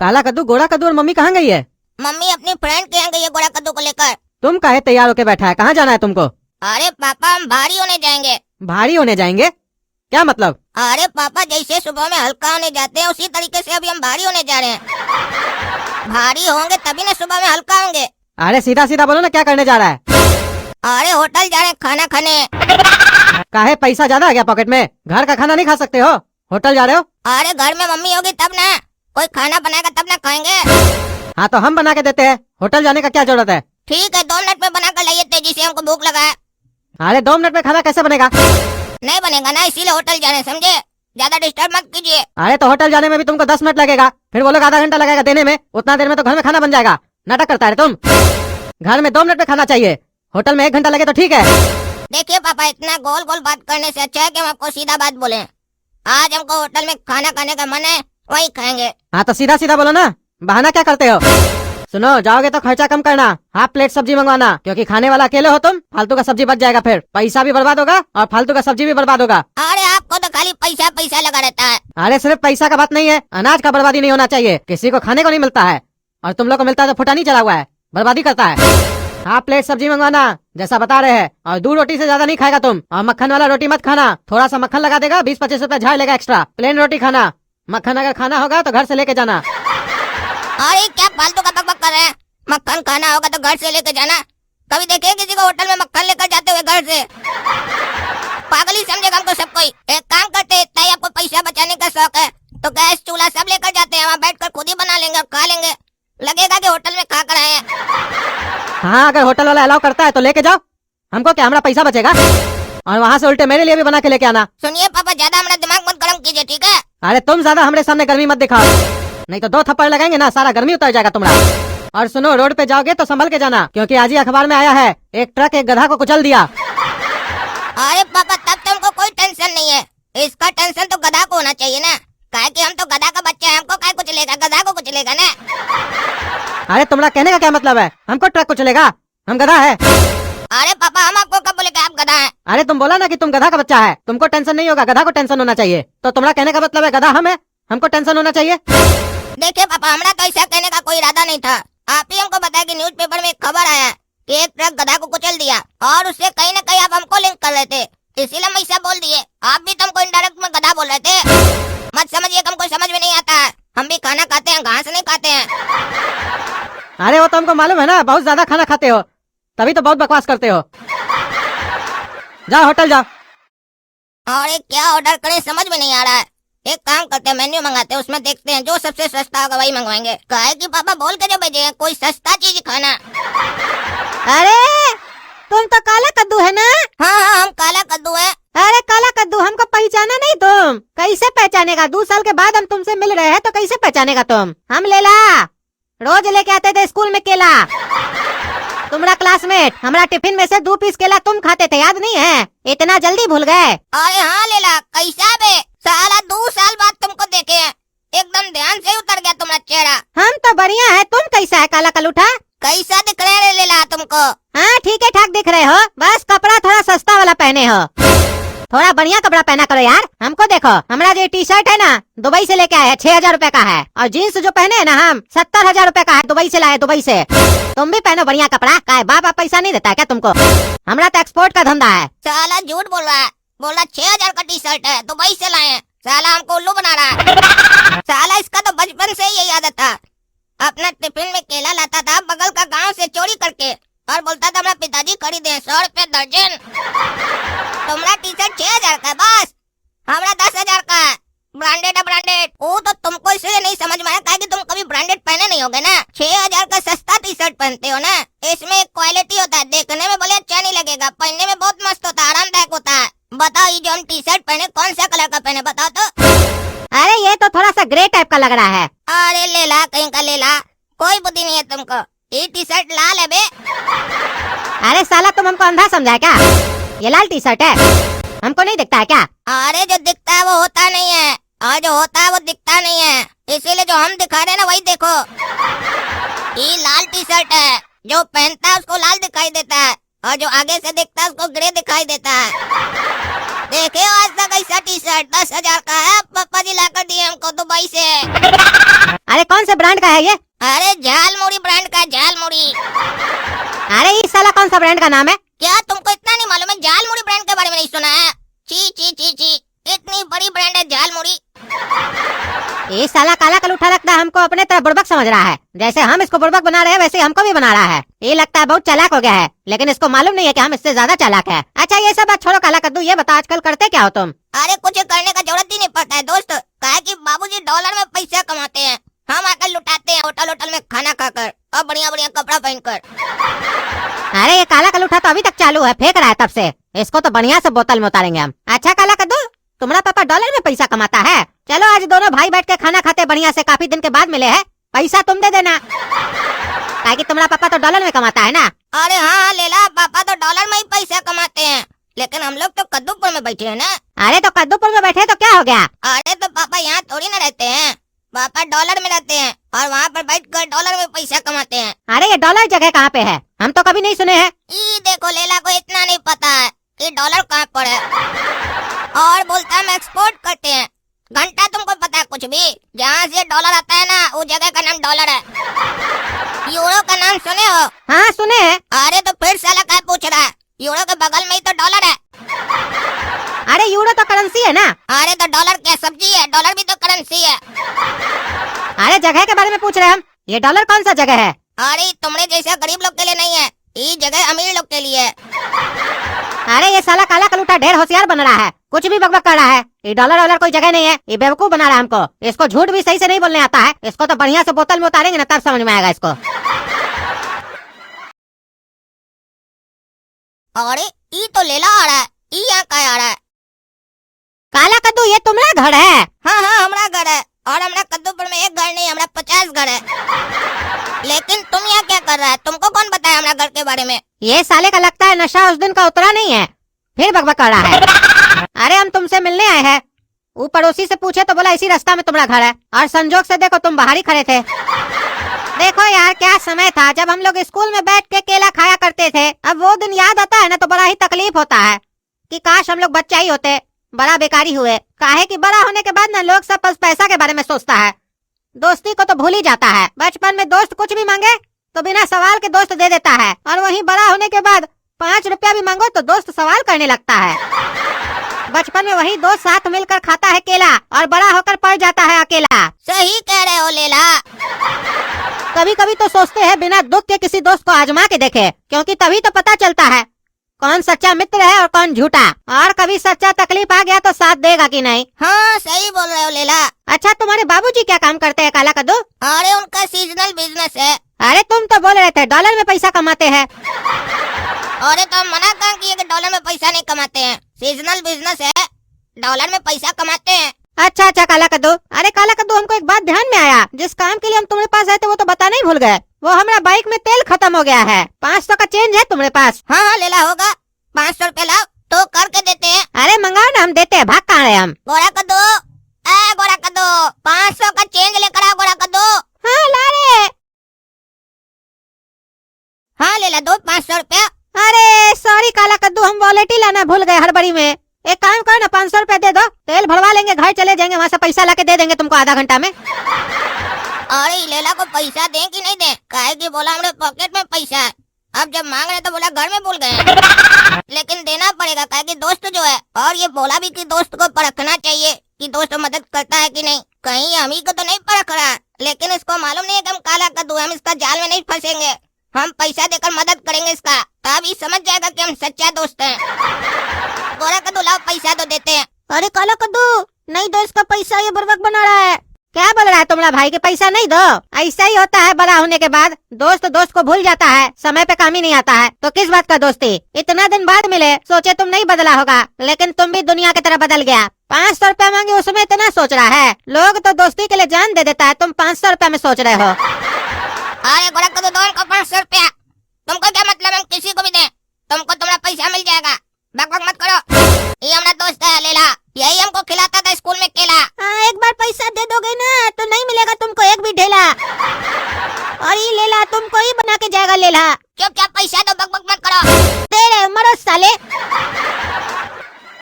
काला कद्दू, गोरा कद्दू और मम्मी कहाँ गई है? मम्मी अपनी फ्रेंड के यहाँ गई है गोरा कद्दू को लेकर। तुम काहे तैयार होके बैठा है? कहाँ जाना है तुमको? अरे पापा हम भारी होने जाएंगे। भारी होने जाएंगे? क्या मतलब? अरे पापा जैसे सुबह में हल्का होने जाते हैं उसी तरीके से अभी हम भारी होने जा रहे हैं। भारी होंगे तभी ना सुबह में हल्का होंगे। अरे सीधा सीधा बोलो ना, क्या करने जा रहा है? अरे होटल जा रहे हैं खाना खाने। काहे, पैसा ज्यादा आ गया पॉकेट में? घर का खाना नहीं खा सकते हो, होटल जा रहे हो? अरे घर में मम्मी होगी तब ना, कोई खाना बनाएगा तब ना खाएंगे। हाँ तो हम बना के देते हैं, होटल जाने का क्या जरूरत है? ठीक है 2 मिनट में बना कर लाइए, तेजी से हमको भूख लगा है। अरे 2 मिनट में खाना कैसे बनेगा? नहीं बनेगा ना, इसीलिए होटल जा रहे हैं, समझे? ज्यादा डिस्टर्ब मत कीजिए। अरे तो होटल जाने में भी तुमको 10 मिनट लगेगा, फिर वो लोग आधा घंटा लगेगा देने में, उतना देर में तो घर में खाना बन जाएगा। नाटक करता है तुम। घर में 2 मिनट में खाना चाहिए, होटल में 1 घंटा लगे तो ठीक है। देखिए पापा, इतना गोल गोल बात करने से अच्छा है कि हम आपको सीधा बात बोले। आज हमको होटल में खाना खाने का मन है, वही खाएंगे। हाँ तो सीधा सीधा बोलो ना, बहाना क्या करते हो? सुनो, जाओगे तो खर्चा कम करना, हाफ प्लेट सब्जी मंगवाना, क्योंकि खाने वाला अकेले हो तुम, फालतू का सब्जी बच जाएगा, फिर पैसा भी बर्बाद होगा और फालतू का सब्जी भी बर्बाद होगा। अरे आपको तो खाली पैसा पैसा लगा रहता है। अरे सिर्फ पैसा का बात नहीं है, अनाज का बर्बादी नहीं होना चाहिए। किसी को खाने को नहीं मिलता है और तुम लोग को मिलता है तो फुटा नहीं चला हुआ है, बर्बादी करता है। हाफ प्लेट सब्जी मंगवाना जैसा बता रहे हैं, और 2 रोटी से ज्यादा नहीं खाएगा तुम, और मक्खन वाला रोटी मत खाना, थोड़ा सा मक्खन लगा देगा, 20-25 रुपए झाड़ लेगा एक्स्ट्रा। प्लेन रोटी खाना, मक्खन अगर खाना होगा तो घर से लेके जाना। अरे क्या फालतू का बकबक कर रहे हैं? मक्खन खाना होगा तो घर से लेके जाना। कभी देखे किसी को होटल में मक्खन लेकर जाते हुए घर से? पागल ही समझेगा हमको सब कोई। एक काम करते, इतना ही आपको पैसा बचाने का शौक है तो गैस चूल्हा सब लेकर जाते हैं, वहाँ बैठकर खुद ही बना लेंगे और खा लेंगे, लगेगा कि होटल में खा कर आए हैं। हाँ अगर होटल वाला अलाउ करता है तो लेके जाओ, हमको क्या, हमारा पैसा बचेगा। और वहाँ से उल्टे मेरे लिए भी बना के लेके आना। सुनिए पापा, ज्यादा हमारा दिमाग मत गर्म कीजिए, ठीक है? अरे तुम ज्यादा हमारे सामने गर्मी मत दिखाओ, नहीं तो 2 थप्पड़ लगाएंगे ना, सारा गर्मी उतर जाएगा तुम्हारा। और सुनो, रोड पे जाओगे तो संभल के जाना, क्योंकि आज ही अखबार में आया है, एक ट्रक एक गधा को कुचल दिया। अरे पापा तब तो हमको कोई टेंशन नहीं है, इसका टेंशन तो गधा को होना चाहिए ना, काहे कि हम तो गधा का बच्चा है, हमको काय कुचलेगा, गधा को कुचलेगा ना। अरे तुम्हारा कहने का क्या मतलब है? हमको ट्रक कुचलेगा, हम गधा है। अरे पापा हम आपको कब बोले कि आप गधा हैं? अरे तुम बोला ना कि तुम गधा का बच्चा है, तुमको टेंशन नहीं होगा, गधा को टेंशन होना चाहिए। तो तुम्हारा कहने का मतलब है गधा हम है, हमको टेंशन होना चाहिए। देखिए पापा, हमारा तो ऐसा कहने का कोई इरादा नहीं था, आप ही हमको बताया कि न्यूज़पेपर में एक खबर आया कि एक ट्रक गधा को कुचल दिया, और उससे कहीं न कहीं आप हमको लिंक कर रहे थे, इसीलिए हम ऐसा बोल दिए। आप भी तो हमको इनडायरेक्ट में गधा बोल रहे थे। मत समझिए, हमको समझ में नहीं आता है, हम भी खाना खाते हैं, घास नहीं खाते हैं। अरे वो तो हमको मालूम है ना, बहुत ज्यादा खाना खाते हो, तभी तो बहुत बकवास करते हो। जाओ होटल जाओ। और एक क्या ऑर्डर करें समझ में नहीं आ रहा है। एक काम करते हैं, मेन्यू मंगाते हैं, उसमें देखते हैं जो सबसे सस्ता होगा वही मंगवाएंगे। काहे कि पापा बोल के जो भेजे हैं, कोई सस्ता चीज खाना। अरे तुम तो काला कद्दू है ना? हाँ हाँ हम काला कद्दू है। अरे काला कद्दू, हमको पहचाना नहीं तुम? कैसे पहचानेगा? 2 साल के बाद हम तुमसे मिल रहे हैं तो कैसे पहचानेगा तुम? हम लेला रोज लेके आते थे स्कूल में केला, तुम्हारा क्लासमेट, हमारा टिफिन में से 2 पीस केला तुम खाते थे, याद नहीं है? इतना जल्दी भूल गए? अरे हाँ लेला, कैसा बे? साला 2 साल बाद तुमको देखे हैं, एकदम ध्यान से उतर गया तुम्हारा चेहरा। हम तो बढ़िया है, तुम कैसा है काला कलूठा? कैसा दिख रहे हैं लेला तुमको? हाँ ठीक है ठाक दिख रहे हो, बस कपड़ा थोड़ा सस्ता वाला पहने हो, थोड़ा बढ़िया कपड़ा पहना करो यार। हमको देखो, हमारा जो टी शर्ट है ना दुबई से लेके आए हैं, 6,000 रुपए का है, और जीन्स जो पहने है ना हम 70,000 रुपए का है, दुबई से लाए, दुबई से। तुम भी पहनो बढ़िया कपड़ा, काय बाप पैसा नहीं देता है क्या तुमको? हमारा तो एक्सपोर्ट का धंधा है। साला झूठ बोल रहा है, बोल रहा 6,000 का टी शर्ट है, दुबई से लाए हैं। साला हमको उल्लू बना रहा है। साला इसका तो बचपन से ही यही आदत था, अपना टिफिन में केला लाता था बगल का गांव से चोरी करके, और बोलता था हमारा पिताजी खरीदे 100 रुपए दर्जन। तुम्हारा टी शर्ट 6,000 का है बस, हमारा 10,000 का है, ब्रांडेड है ब्रांडेड। वो तो तुमको इसलिए नहीं समझ में आया कि तुम कभी ब्रांडेड पहने नहीं होगे ना। 6,000 का सस्ता टी शर्ट पहनते हो ना, इसमें एक क्वालिटी होता है, देखने में बोले अच्छा नहीं लगेगा, पहनने में बहुत मस्त होता है, आरामदायक होता है। बताओ ये जो हम टी शर्ट पहने कौन सा कलर का पहने, बताओ तो। अरे ये तो थोड़ा सा ग्रे टाइप का लग रहा है। अरे लेला कहीं का लेला, कोई बुद्धि नहीं है तुमको, ये टी शर्ट लाल है बे। अरे साला तुम हमको अंधा समझा है क्या? ये लाल टी शर्ट है, हमको नहीं दिखता है क्या? अरे जो दिखता है वो होता नहीं है, और जो होता है वो दिखता नहीं है, इसीलिए जो हम दिखा रहे हैं ना वही देखो। ये लाल टी शर्ट है, जो पहनता है उसको लाल दिखाई देता है, और जो आगे से दिखता है उसको ग्रे दिखाई देता है। देखे आज तक ऐसा टी शर्ट 10,000 का है, पापा जी लाकर दिए हमको दुबई से। अरे कौन से ब्रांड का है ये? अरे झालमुड़ी ब्रांड का, झालमुड़ी। अरे ये साला कौन सा ब्रांड का नाम है? क्या तुमको इतना नहीं मालूम है? झालमुड़ी ब्रांड के बारे में नहीं सुना है? ची ची ची ची, इतनी बड़ी ब्रांड है झालमुड़ी। ये साला काला कलूठा लगता है हमको अपने तरफ बुड़बक समझ रहा है। जैसे हम इसको बुड़बक बना रहे हैं वैसे हमको भी बना रहा है। ये लगता है बहुत चालाक हो गया है, लेकिन इसको मालूम नहीं है कि हम इससे ज्यादा चालाक है। अच्छा ये सब बात छोड़ो काला कद्दू, ये बता आजकल करते क्या हो तुम? अरे कुछ करने का जरूरत ही नहीं पड़ता है दोस्त, कहा कि बाबूजी डॉलर में पैसा कमाते हैं, हम आकर लुटाते हैं होटल होटल में खाना खाकर और बढ़िया बढ़िया कपड़ा पहनकर। अरे ये काला कलूठा तो अभी तक चालू है, फेंक रहा है तब से। इसको तो बढ़िया से बोतल में उतारेंगे हम। अच्छा काला कद्दू, तुम्हारा पापा डॉलर में पैसा कमाता है? चलो आज दोनों भाई बैठ के खाना खाते बढ़िया से, काफी दिन के बाद मिले हैं। पैसा तुम दे देना, काहे कि तुम्हारा पापा तो डॉलर में कमाता है ना। अरे हाँ लेला, पापा तो डॉलर में ही पैसा कमाते हैं, लेकिन हम लोग तो कद्दूपुर में बैठे हैं ना। अरे तो कद्दूपुर में बैठे तो क्या हो गया? अरे तो पापा यहाँ थोड़ी ना रहते हैं, पापा डॉलर में रहते हैं और वहाँ पर बैठकर डॉलर में पैसा कमाते हैं। अरे ये डॉलर जगह कहाँ पे है? हम तो कभी नहीं सुने हैं। ये देखो लेला को इतना नहीं पता है कि डॉलर कहाँ पर है, और बोलता है हम एक्सपोर्ट करते हैं। घंटा तुमको पता है कुछ भी? जहाँ से डॉलर आता है ना वो जगह का नाम डॉलर है। यूरो का नाम सुने हो? हाँ सुने हैं। अरे तो फिर साला क्या पूछ रहा है? यूरो के बगल में ही तो डॉलर है। अरे यूरो तो करेंसी है ना। अरे तो डॉलर क्या सब्जी है? डॉलर भी तो करेंसी है। अरे जगह के बारे में पूछ रहे हैं हम, ये डॉलर कौन सा जगह है? अरे तुमने जैसा गरीब लोग के लिए नहीं है, ये जगह अमीर लोग के लिए है। अरे ये साला काला कलूटा ढेर होशियार बन रहा है, कुछ भी बकबक कर रहा है। ये डॉलर वॉलर कोई जगह नहीं है, ये बेवकूफ बना रहा है हमको। इसको झूठ भी सही से नहीं बोलने आता है। इसको तो बढ़िया से बोतल में उतारेंगे ना तब समझ में आएगा इसको। अरे ये तो लेला आ रहा है, ये यहाँ का आ रहा है? काला कद्दू ये तुम्हारा घर है? हाँ हाँ हमारा घर है, और हमारा कद्दूपुर में एक घर नहीं, हमारा 50 घर है। लेकिन तुम यहाँ क्या कर रहा है? तुमको कौन बताया हमारा घर के बारे में? ये साले का लगता है नशा उस दिन का उतरा नहीं है, फिर बकबक कर रहा है। अरे हम तुमसे मिलने आए हैं। वो पड़ोसी से पूछे तो बोला इसी रास्ता में तुम्हारा घर है, और संजोग से देखो तुम बाहर ही खड़े थे। देखो यार क्या समय था जब हम लोग स्कूल में बैठ के केला खाया करते थे। अब वो दिन याद आता है ना तो बड़ा ही तकलीफ होता है कि काश हम लोग बच्चा ही होते, बड़ा बेकारी हुए। काहे कि बड़ा होने के बाद ना लोग सब बस पैसा के बारे में सोचता है, दोस्ती को तो भूल ही जाता है। बचपन में दोस्त कुछ भी मांगे तो बिना सवाल के दोस्त दे देता है, और वहीं बड़ा होने के बाद 5 रुपया भी मांगो तो दोस्त सवाल करने लगता है। बचपन में वही दोस्त साथ मिलकर खाता है केला, और बड़ा होकर पड़ जाता है अकेला। सही कह रहे हो लेला। कभी कभी तो सोचते हैं बिना दुख के किसी दोस्त को आजमा के देखे, क्योंकि तभी तो पता चलता है कौन सच्चा मित्र है और कौन झूठा। और कभी सच्चा तकलीफ आ गया तो साथ देगा कि नहीं। हाँ सही बोल रहे हो लेला। अच्छा तुम्हारे बाबूजी क्या काम करते हैं काला कद्दू? अरे उनका सीजनल बिजनेस है। अरे तुम तो बोल रहे थे डॉलर में पैसा कमाते हैं। अरे तो हम मना कहाँ किए कि डॉलर में पैसा नहीं कमाते हैं? सीजनल बिजनेस है, डॉलर में पैसा कमाते हैं। अच्छा अच्छा काला कद्दू। अरे काला कद्दू हमको एक बात ध्यान में आया, जिस काम के लिए हम तुम्हारे पास आए थे वो तो बताना ही भूल गए। वो हमारा बाइक में तेल खत्म हो गया है, 500 का चेंज है तुम्हारे पास? हाँ हाँ लेला होगा, 500 रुपए लाओ तो करके देते हैं। अरे मंगाओ ना, हम देते हैं। भाग कहाँ रहे हम? गोरा कद्दू, ए गोरा कद्दू, 500 का चेंज लेकर आओ गोरा कद्दू। हाँ ला रहे। हाँ लेला दो 500 रुपया। अरे सॉरी काला कद्दू, हम वॉलेट ही लाना भूल गए हड़बड़ी में। एक काम करो ना, 500 रुपया दे दो, तेल भरवा लेंगे, घर चले जाएंगे, वहाँ से पैसा लाके दे देंगे तुमको आधा घंटा में। अरे लेला को पैसा दें कि नहीं दें? काहे कि बोला हमारे पॉकेट में पैसा है। अब जब मांग रहे तो बोला घर में भूल गए। लेकिन देना पड़ेगा, काहे कि दोस्त जो है, और ये बोला भी कि दोस्त को परखना चाहिए कि दोस्त मदद करता है कि नहीं। कहीं हम ही को तो नहीं परख रहा, लेकिन इसको मालूम नहीं है कि हम काला कद्दू, हम इसका जाल में नहीं फंसेंगे। हम पैसा देकर मदद करेंगे इसका, तब ये समझ जाएगा कि हम सच्चा दोस्त हैं। गोरा कद्दू लाओ पैसा तो देते हैं। अरे काला कद्दू नहीं दो इसका पैसा, ये बुर्बक बना रहा है। क्या बोल रहा है तुम्हारा भाई के पैसा नहीं दो? ऐसा ही होता है, बड़ा होने के बाद दोस्त दोस्त को भूल जाता है, समय पे काम ही नहीं आता है। तो किस बात का दोस्ती? इतना दिन बाद मिले, सोचे तुम नहीं बदला होगा, लेकिन तुम भी दुनिया की तरह बदल गया। 500 रुपया मांगे उसमें इतना सोच रहा है। लोग तो दोस्ती के लिए जान दे देता है, तुम 500 रुपया में सोच रहे हो। अरे गोरा कद्दू दो इनको 500 रुपया। तुमको क्या मतलब हम किसी को भी दें? तुमको तुम्हारा पैसा मिल जाएगा, बकबक मत करो। ये हमारा दोस्त है लेला।